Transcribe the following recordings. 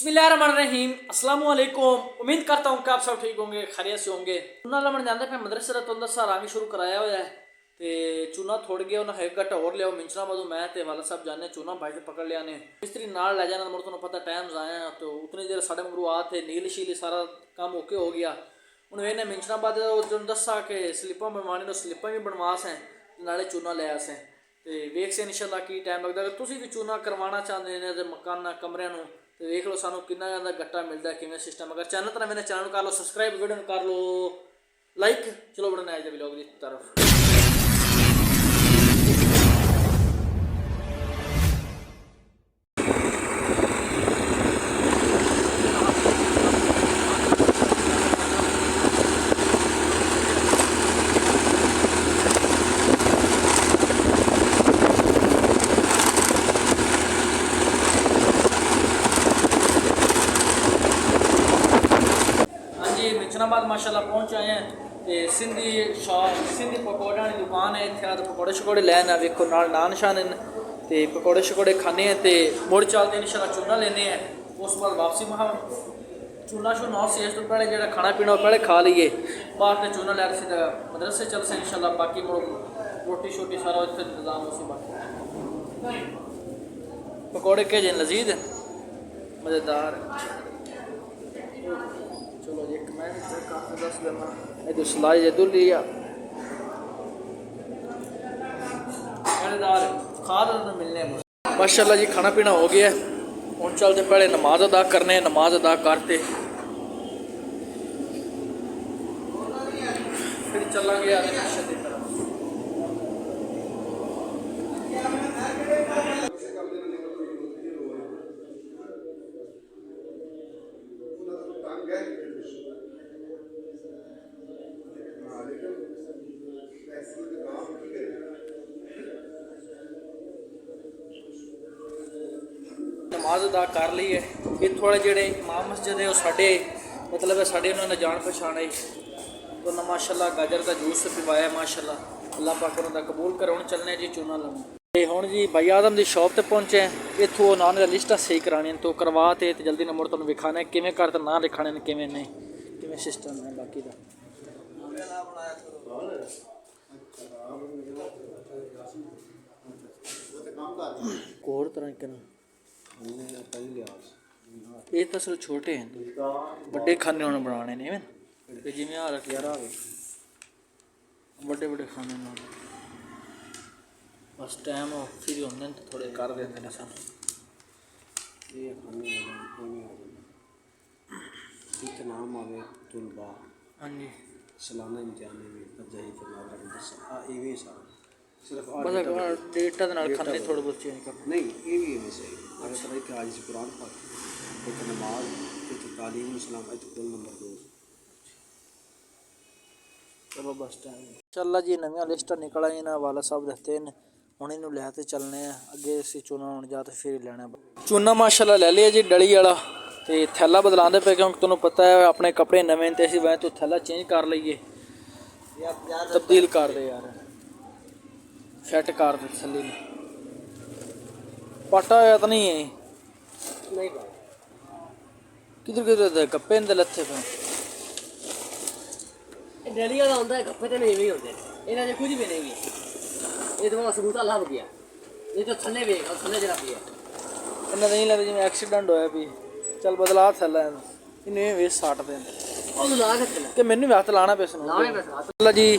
बिस्मिल्लाहिर्रहमानिर्रहीम अस्सलाम वालेकुम। उम्मीद करता हूँ कि आप सब ठीक होंगे, खैरियत से होंगे। चूना लमन जाते पे मदरसे का तो सा रंग शुरू कराया हुआ है ते चूना थोड़ गया उन्हें एक घंटा और लिया मिंचना बदू मैं ते वाला सब जाने चूना भाई से पकड़ लिया ने मिस्त्री नाल ले जाना मुड़ तो पता टाइम आया तो उतनी देर साढ़े मगरू आ थे नील शीली सारा काम ओके हो गया। हूँ इन्हें मिंचना बाद दसा कि स्लिपां बनवाने तो स्लिपां भी बनवा सें नाले चूना ले आसें तो वेख से इंशाल्लाह की टाइम लगता। अगर तुम भी चूना करवाना चाहते हैं तो मकाना कमरिया तो देख लो सानू कितना ज़्यादा गट्टा मिलता है किमें सिस्टम। अगर चैनल तो मैंने चैनल कर लो सब्सक्राइब, वीडियो कर लो लाइक। चलो बढ़ने आए व्लॉग की तरफ। मिंचनाबाद माशाल्लाह पहुँच आए हैं तो सिंधी शॉप सिंधी पकौड़े की दुकान है इतने तो पकौड़े शकौड़े लैन वेखो नाल नान शान तो पकौड़े शकौड़े खाने हैं तो मुड़ चलते इंशाल्लाह चूना लेने हैं। उस बाद वापसी महा चूना शूना और से तो पहले जो खाना पीना पहले खा लीए बाद में चूना लै सीधा मदरसे चल से इंशाल्लाह। बाकी मुड़ रोटी शोटी सारा इतने इंतजाम हो बाकी पकौड़े के जे लजीज मज़ेदार। चलो एक मैं दस देना इधर सलाई इधर लिया खाद मिलने माशाल्लाह जी। खाना पीना हो गया हूँ चलते पहले नमाज अदा करने नमाज अदा करते फिर चला गया नशे की तरफ। नमाज अदा कर ली है। ये थोड़े जेडे इमाम मस्जिद है साढ़े मतलब है साढ़े उन्होंने जान पहचान आई तो ना माशाल्लाह गाजर का जूस पिवाया माशाल्लाह। अल्लाह पाक उन्होंने कबूल करे। हूँ चलने जी चूना लम हूँ जी भाई आदम की शॉप पर पहुँचे हैं। इतों नाम लिस्टा सही करानी तो करवा ते जल्दी ने मुड़ तुम विखाने किमें कर ना लिखाने किमें नहीं किमें सिस्टम है बाकी का और तरह के ये तो असल छोटे हैं बड़े खाने उन्होंने बनाने ने जिमें आ रख यार बड़े बड़े खाने बस टाइम फिर होंगे तो थोड़े कर देंगे सन। नाम आवे तुलबा हाँ जी सालाना इम्तिहान में सारा सिर्फ बस डेटा के नाल खाने थोड़े बहुत चेंज कर नहीं ये भी है सही अगर तरह के आज कुरान पाक एक नमाज एक तालीम इस्लाम एक कुल नंबर 2। चलो बस टाइम इंशाल्लाह जी नवी लिस्ट निकल आई ना वाला साहब रहते हैं हूँ इनू लैते चलने अगे असी चूना होने जा तो फिर लेना चूना माशाल्लाह ले लिया जी डली वाला तो थैला बदलाते पे क्योंकि तुम्हें पता है अपने कपड़े नवे तो असं वह तो थैला चेंज कर लीए तब्दील कर दे यार सैट कर दे थैली पाटा होया तो नहीं है नहीं किधर किधर गप्पे इंदे लत्थे पे डेली का होता है गप्पे तो नहीं भी होते इन्हें कुछ भी नहीं है। ये तो सबूता लाभ गया ये तो थल्ले भी और थल्ले जरा भी है इन्हें नहीं लगता जिम्मे एक्सीडेंट होया भी चल बदला थैला इन्हें वे सट दें कि मैनू भी हथ लाना पैसा जी।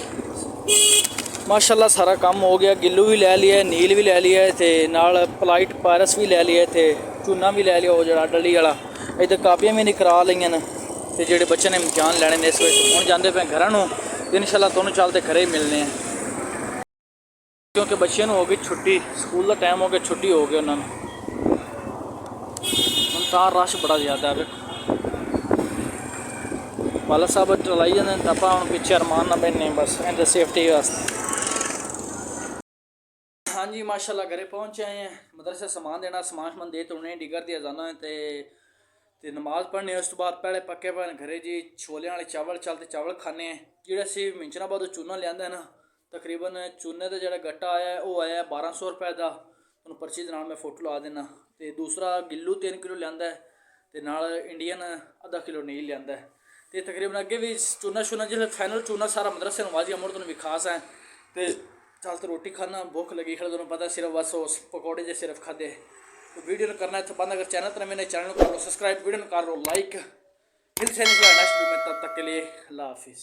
माशाल्लाह सारा काम हो गया गिल्लू भी लै लिया नील भी लै लिया तो नाल पलाइट पायरस भी लै लिया थे चूना भी लै लिया वो जरा डली वाला इधर कापियां भी नहीं करा लिया न तो जोड़े बच्चे ने इम्तिहान लैने ने इस वजह हूँ जाते पे घर तो इंशाल्लाह दोनों चलते घरे ही मिलने हैं क्योंकि बच्चों हो गई छुट्टी स्कूल का टाइम हो गया छुट्टी हो गई उन्होंने हम तो रश बड़ा ज़्यादा है वाला साहब चलाई जाते हैं आप हम पिछे अरमान ना बहने बस इधर सेफ्टी वास्ते। हाँ जी माशाल्लाह घरे पहुँच आए हैं मदरसे सामान देना सामान दे तो उन्हें डिगर दिया जाना है तो नमाज पढ़ने उस तो बाद पहले पक्के पाने घरे जी छोले वाले चावल चलते चावल खाने जो असी मिंचना बाद चूना लिया ना तकरीबन चूने का जोड़ा गट्टा आया वह आया 1200 रुपए का तुम पर्ची के नाल मैं फोटो ला देना तो दूसरा गिल्लू 3 किलो लिया ਤੇ ਨਾਲ ਇੰਡੀਅਨ ਅੱਧਾ ਕਿਲੋ ਨੀਲ ਲਿਆਂਦਾ ਤੇ ਤਕਰੀਬਨ ਅੱਗੇ ਵੀ ਚੂਨਾ ਸ਼ੂਨਾ ਜਿਹੜਾ ਫਾਈਨਲ ਚੂਨਾ ਸਾਰਾ ਮਦਰਸੇ ਨੂੰ ਵਾਜੀ ਅਮਰ ਤੋਂ ਵੀ ਖਾਸ ਹੈ ਤੇ ਚੱਲ ਤੇ ਰੋਟੀ ਖਾਣਾ ਭੁੱਖ लगी खड़ा ਤੁਹਾਨੂੰ पता सिर्फ बस उस पकौड़े जे सिर्फ खाते तो वीडियो ने करना है तो बंद अगर चैनल पर मैंने चैनल को कर लो सब्सक्राइब वीडियो कर लो लाइक मिलते हैं नेक्स्ट वीडियो में तब तक के लिए अल्लाह हाफिज़।